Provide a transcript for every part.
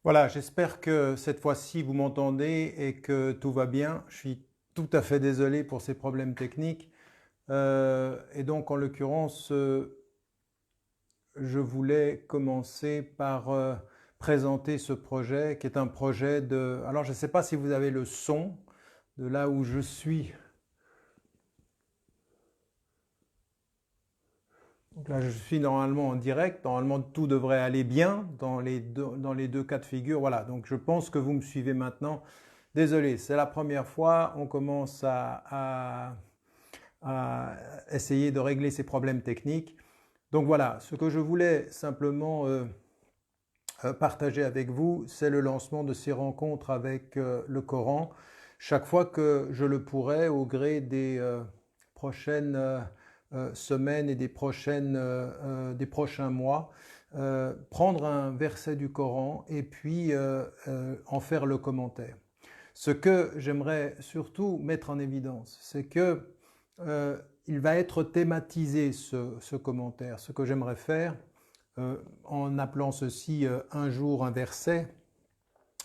Voilà, j'espère que cette fois-ci vous m'entendez et que tout va bien. Je suis tout à fait désolé pour ces problèmes techniques. Et donc, en l'occurrence, je voulais commencer par présenter ce projet qui est un projet de... Alors, je ne sais pas si vous avez le son de là où je suis. Donc là, je suis normalement en direct. Normalement, tout devrait aller bien dans les deux cas de figure. Voilà, donc je pense que vous me suivez maintenant. Désolé, c'est la première fois. On commence à essayer de régler ces problèmes techniques. Donc voilà, ce que je voulais simplement partager avec vous, c'est le lancement de ces rencontres avec le Coran. Chaque fois que je le pourrai, au gré des prochaines semaines et des prochains mois, prendre un verset du Coran et puis en faire le commentaire. Ce que j'aimerais surtout mettre en évidence, c'est que il va être thématisé ce commentaire. Ce que j'aimerais faire, en appelant ceci un jour un verset,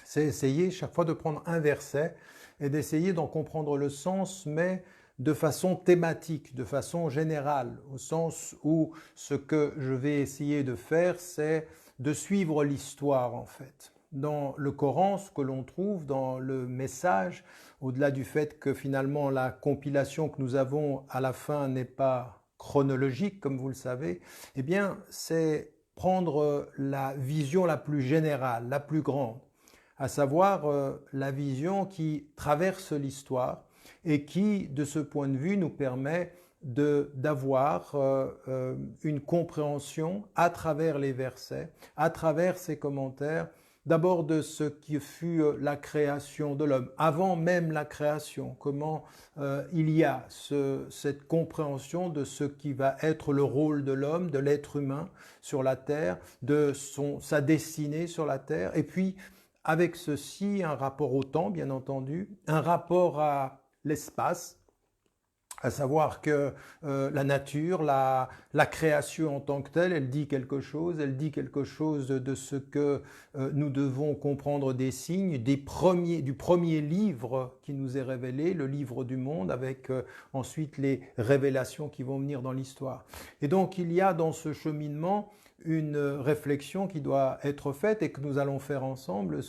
c'est essayer chaque fois de prendre un verset et d'essayer d'en comprendre le sens, mais de façon thématique, de façon générale, au sens où ce que je vais essayer de faire, c'est de suivre l'histoire en fait. Dans le Coran, ce que l'on trouve dans le message, au-delà du fait que finalement la compilation que nous avons à la fin n'est pas chronologique, comme vous le savez, eh bien c'est prendre la vision la plus générale, la plus grande, à savoir la vision qui traverse l'histoire et qui, de ce point de vue, nous permet d'avoir une compréhension à travers les versets, à travers ces commentaires, d'abord de ce qui fut la création de l'homme, avant même la création, comment il y a cette compréhension de ce qui va être le rôle de l'homme, de l'être humain sur la terre, de sa destinée sur la terre, et puis avec ceci un rapport au temps, bien entendu, un rapport à l'espace, à savoir que la nature, la création en tant que telle, elle dit quelque chose de ce que nous devons comprendre des signes, du premier livre qui nous est révélé, le livre du monde, avec ensuite les révélations qui vont venir dans l'histoire. Et donc il y a dans ce cheminement une réflexion qui doit être faite et que nous allons faire ensemble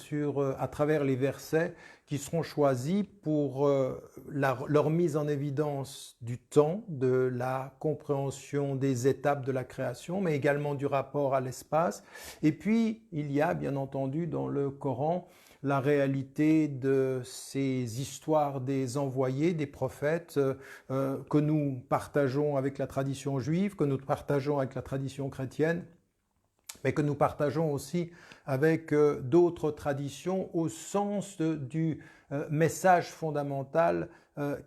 à travers les versets qui seront choisis pour leur mise en évidence du temps, de la compréhension des étapes de la création, mais également du rapport à l'espace. Et puis, il y a bien entendu dans le Coran la réalité de ces histoires des envoyés, des prophètes, que nous partageons avec la tradition juive, que nous partageons avec la tradition chrétienne, mais que nous partageons aussi avec d'autres traditions au sens du message fondamental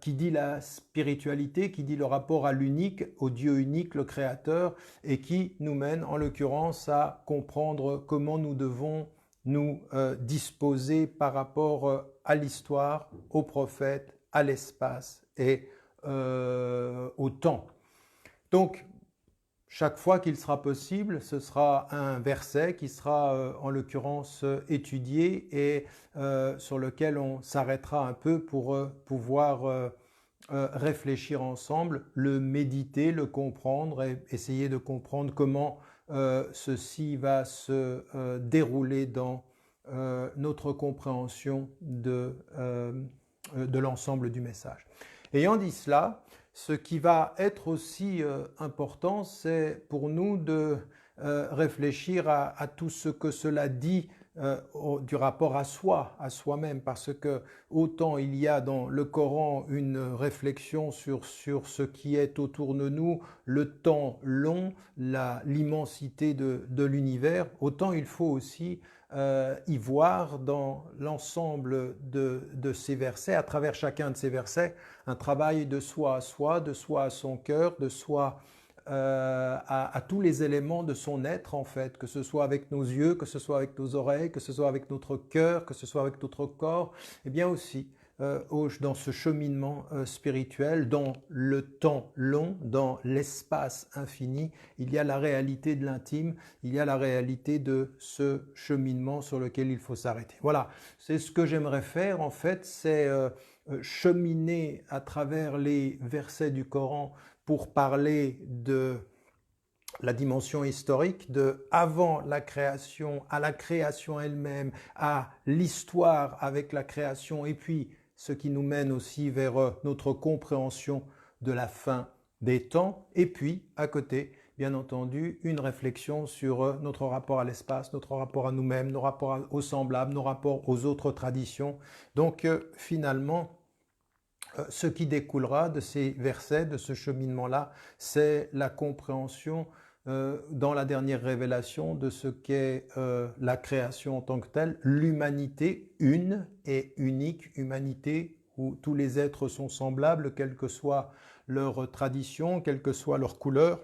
qui dit la spiritualité, qui dit le rapport à l'unique, au Dieu unique, le Créateur, et qui nous mène en l'occurrence à comprendre comment nous devons nous disposer par rapport à l'histoire, aux prophètes, à l'espace et au temps. Donc, chaque fois qu'il sera possible, ce sera un verset qui sera en l'occurrence étudié et sur lequel on s'arrêtera un peu pour pouvoir réfléchir ensemble, le méditer, le comprendre et essayer de comprendre comment ceci va se dérouler dans notre compréhension de l'ensemble du message. Ayant dit cela, ce qui va être aussi important, c'est pour nous de réfléchir à tout ce que cela dit du rapport à soi, à soi-même, parce que autant il y a dans le Coran une réflexion sur ce qui est autour de nous, le temps long, l'immensité de l'univers, autant il faut aussi y voir dans l'ensemble de ces versets, à travers chacun de ces versets, un travail de soi à soi, de soi à son cœur, de soi à tous les éléments de son être en fait, que ce soit avec nos yeux, que ce soit avec nos oreilles, que ce soit avec notre cœur, que ce soit avec notre corps, et bien aussi dans ce cheminement spirituel, dans le temps long, dans l'espace infini. Il y a la réalité de l'intime, il y a la réalité de ce cheminement sur lequel il faut s'arrêter. Voilà, c'est ce que j'aimerais faire en fait, c'est cheminer à travers les versets du Coran pour parler de la dimension historique de avant la création, à la création elle-même, à l'histoire avec la création, et puis ce qui nous mène aussi vers notre compréhension de la fin des temps, et puis à côté, bien entendu, une réflexion sur notre rapport à l'espace, notre rapport à nous-mêmes, nos rapports aux semblables, nos rapports aux autres traditions. Donc finalement, ce qui découlera de ces versets, de ce cheminement-là, c'est la compréhension dans la dernière révélation de ce qu'est la création en tant que telle, l'humanité, une et unique humanité où tous les êtres sont semblables, quelle que soit leur tradition, quelle que soit leur couleur,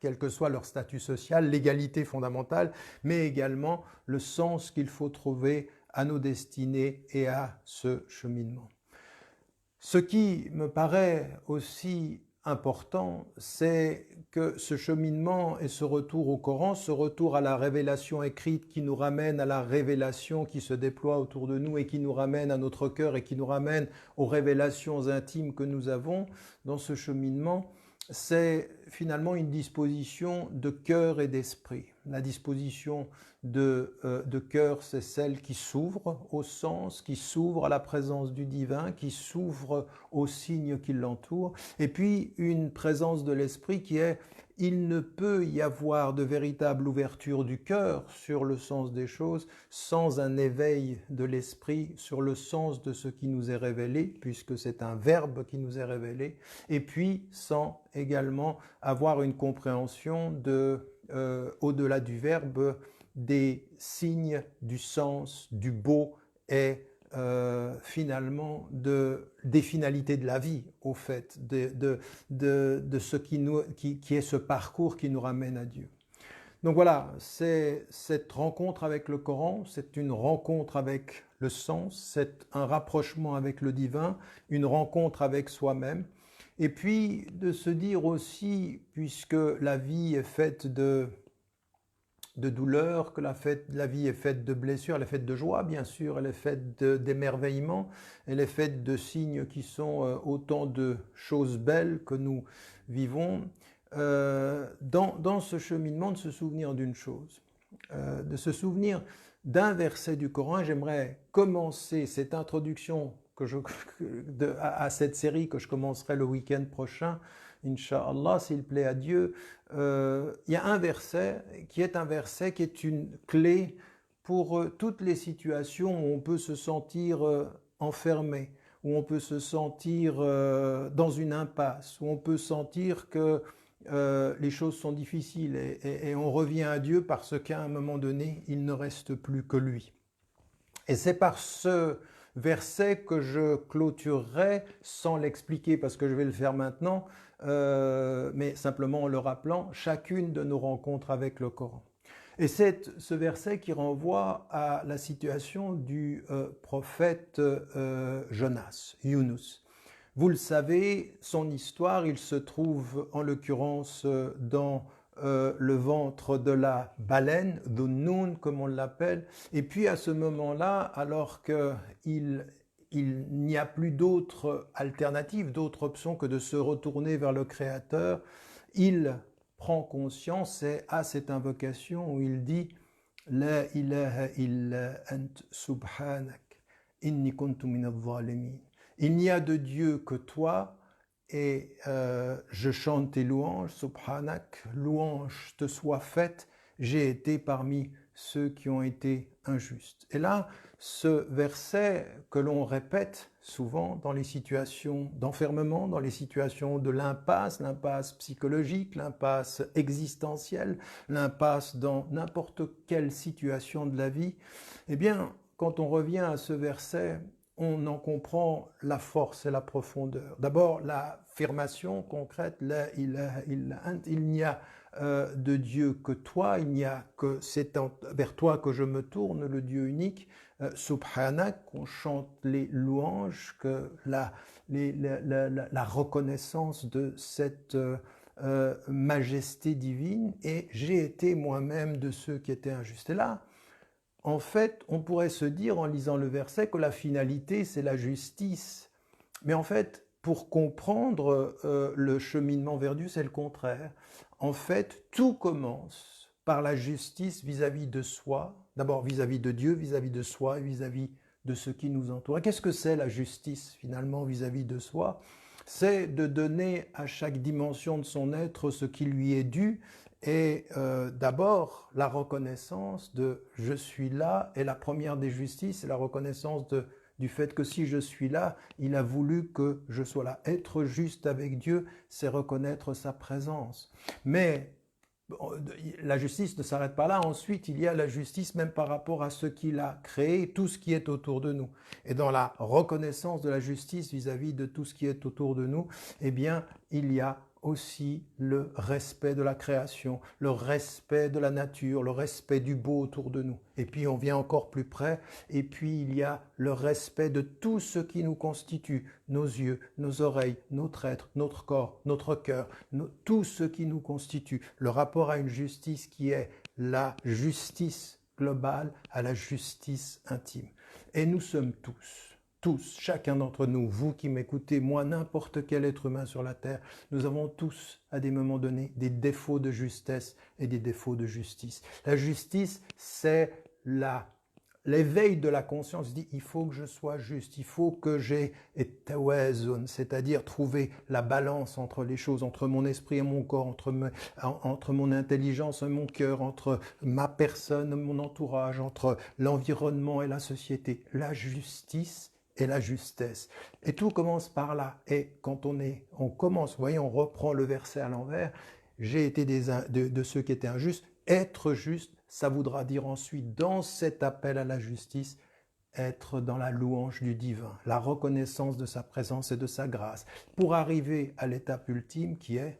quel que soit leur statut social, l'égalité fondamentale, mais également le sens qu'il faut trouver à nos destinées et à ce cheminement. Ce qui me paraît aussi important, c'est que ce cheminement et ce retour au Coran, ce retour à la révélation écrite qui nous ramène à la révélation qui se déploie autour de nous et qui nous ramène à notre cœur et qui nous ramène aux révélations intimes que nous avons dans ce cheminement, c'est finalement une disposition de cœur et d'esprit. La disposition de cœur, c'est celle qui s'ouvre au sens, qui s'ouvre à la présence du divin, qui s'ouvre aux signes qui l'entourent. Et puis une présence de l'esprit qui est il ne peut y avoir de véritable ouverture du cœur sur le sens des choses sans un éveil de l'esprit sur le sens de ce qui nous est révélé, puisque c'est un verbe qui nous est révélé, et puis sans également avoir une compréhension au-delà du verbe, des signes, du sens, du beau et finalement des finalités de la vie, au fait, de ce qui est ce parcours qui nous ramène à Dieu. Donc voilà, c'est cette rencontre avec le Coran, c'est une rencontre avec le sens, c'est un rapprochement avec le divin, une rencontre avec soi-même. Et puis de se dire aussi, puisque la vie est faite de douleur, que la vie est faite de blessures, elle est faite de joie bien sûr, elle est faite d'émerveillement, elle est faite de signes qui sont autant de choses belles que nous vivons. Dans ce cheminement, de se souvenir d'une chose, de se souvenir d'un verset du Coran. J'aimerais commencer cette introduction à cette série que je commencerai le week-end prochain, Inch'Allah, s'il plaît à Dieu. Il y a un verset qui est une clé pour toutes les situations où on peut se sentir enfermé, où on peut se sentir dans une impasse, où on peut sentir que les choses sont difficiles et on revient à Dieu parce qu'à un moment donné, il ne reste plus que lui. Et c'est par ce verset que je clôturerai sans l'expliquer parce que je vais le faire maintenant, mais simplement en le rappelant, chacune de nos rencontres avec le Coran. Et c'est ce verset qui renvoie à la situation du prophète Jonas, Yunus. Vous le savez, son histoire, il se trouve en l'occurrence dans le ventre de la baleine, Dhunnun comme on l'appelle, et puis à ce moment-là, alors qu'il n'y a plus d'autre alternative, d'autre option que de se retourner vers le Créateur, il prend conscience et a cette invocation où il dit « La ilaha illa ant subhanak, inni kuntu minadh zalimin » Il n'y a de Dieu que toi, et je chante tes louanges, subhanak, louange te soit faite, j'ai été parmi ceux qui ont été injustes. Et là, ce verset que l'on répète souvent dans les situations d'enfermement, dans les situations de l'impasse psychologique, l'impasse existentielle, l'impasse dans n'importe quelle situation de la vie, eh bien, quand on revient à ce verset, on en comprend la force et la profondeur. D'abord, l'affirmation concrète, la ilaha illa ant, il n'y a de Dieu que toi, il n'y a que c'est vers toi que je me tourne, le Dieu unique, Subhanak, qu'on chante les louanges, que la reconnaissance de cette majesté divine, et j'ai été moi-même de ceux qui étaient injustes. Et là, en fait, on pourrait se dire en lisant le verset que la finalité, c'est la justice. Mais en fait, pour comprendre le cheminement vers Dieu, c'est le contraire. En fait, tout commence par la justice vis-à-vis de soi, d'abord vis-à-vis de Dieu, vis-à-vis de soi et vis-à-vis de ceux qui nous entourent. Et qu'est-ce que c'est la justice finalement vis-à-vis de soi? C'est de donner à chaque dimension de son être ce qui lui est dû, et d'abord la reconnaissance de je suis là, et la première des justices, c'est la reconnaissance du fait que si je suis là, il a voulu que je sois là. Être juste avec Dieu, c'est reconnaître sa présence. Mais la justice ne s'arrête pas là. Ensuite, il y a la justice même par rapport à ce qu'il a créé, tout ce qui est autour de nous. Et dans la reconnaissance de la justice vis-à-vis de tout ce qui est autour de nous, eh bien, il y a aussi le respect de la création, le respect de la nature, le respect du beau autour de nous. Et puis on vient encore plus près, et puis il y a le respect de tout ce qui nous constitue, nos yeux, nos oreilles, notre être, notre corps, notre cœur, tout ce qui nous constitue, le rapport à une justice qui est la justice globale à la justice intime. Et nous sommes tous, chacun d'entre nous, vous qui m'écoutez, moi, n'importe quel être humain sur la terre, nous avons tous, à des moments donnés, des défauts de justesse et des défauts de justice. La justice, c'est l'éveil de la conscience. Il dit, il faut que je sois juste, il faut que j'ai tawazun, c'est-à-dire trouver la balance entre les choses, entre mon esprit et mon corps, entre mon intelligence et mon cœur, entre ma personne, mon entourage, entre l'environnement et la société. La justice et la justesse. Et tout commence par là. Et quand on commence, vous voyez, on reprend le verset à l'envers, j'ai été de ceux qui étaient injustes. Être juste, ça voudra dire ensuite, dans cet appel à la justice, être dans la louange du divin, la reconnaissance de sa présence et de sa grâce, pour arriver à l'étape ultime qui est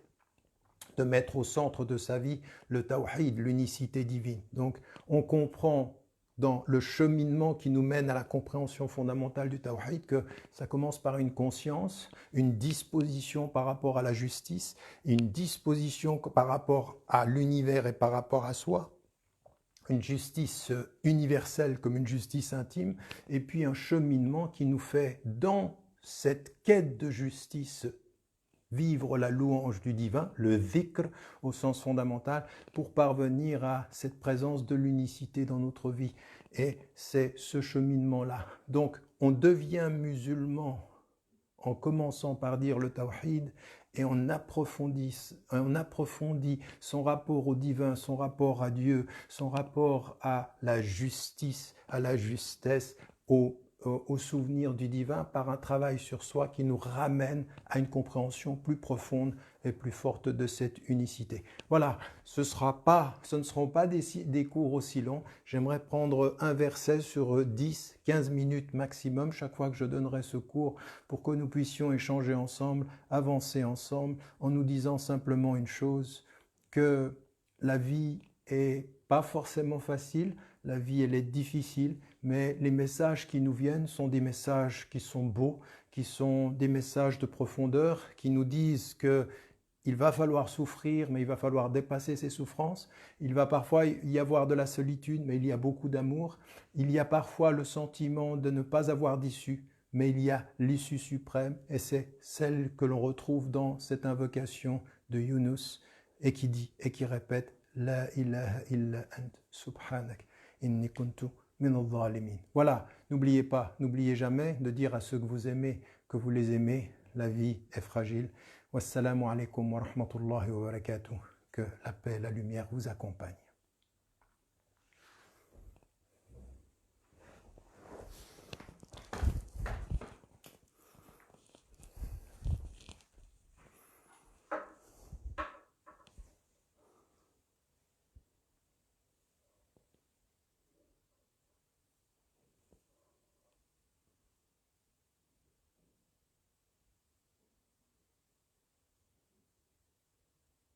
de mettre au centre de sa vie le tawhid, l'unicité divine. Donc, on comprend dans le cheminement qui nous mène à la compréhension fondamentale du tawhid que ça commence par une conscience, une disposition par rapport à la justice, une disposition par rapport à l'univers et par rapport à soi, une justice universelle comme une justice intime, et puis un cheminement qui nous fait, dans cette quête de justice, vivre la louange du divin, le dhikr au sens fondamental, pour parvenir à cette présence de l'unicité dans notre vie. Et c'est ce cheminement-là. Donc, on devient musulman en commençant par dire le tawhid, et on approfondit son rapport au divin, son rapport à Dieu, son rapport à la justice, à la justesse, au souvenir du divin par un travail sur soi qui nous ramène à une compréhension plus profonde et plus forte de cette unicité. Voilà, ce ne seront pas des cours aussi longs. J'aimerais prendre un verset sur 10-15 minutes maximum chaque fois que je donnerai ce cours pour que nous puissions échanger ensemble, avancer ensemble en nous disant simplement une chose, que la vie est pas forcément facile, la vie elle est difficile, mais les messages qui nous viennent sont des messages qui sont beaux, qui sont des messages de profondeur, qui nous disent que il va falloir souffrir, mais il va falloir dépasser ses souffrances. Il va parfois y avoir de la solitude, mais il y a beaucoup d'amour. Il y a parfois le sentiment de ne pas avoir d'issue, mais il y a l'issue suprême, et c'est celle que l'on retrouve dans cette invocation de Yunus, et qui dit et qui répète « La ilaha illa ant subhanak inni kuntu min al-zalimin ». Voilà, n'oubliez pas, n'oubliez jamais de dire à ceux que vous aimez que vous les aimez. La vie est fragile. Wassalamu alaikum wa rahmatullahi wa barakatuh. Que la paix et la lumière vous accompagnent.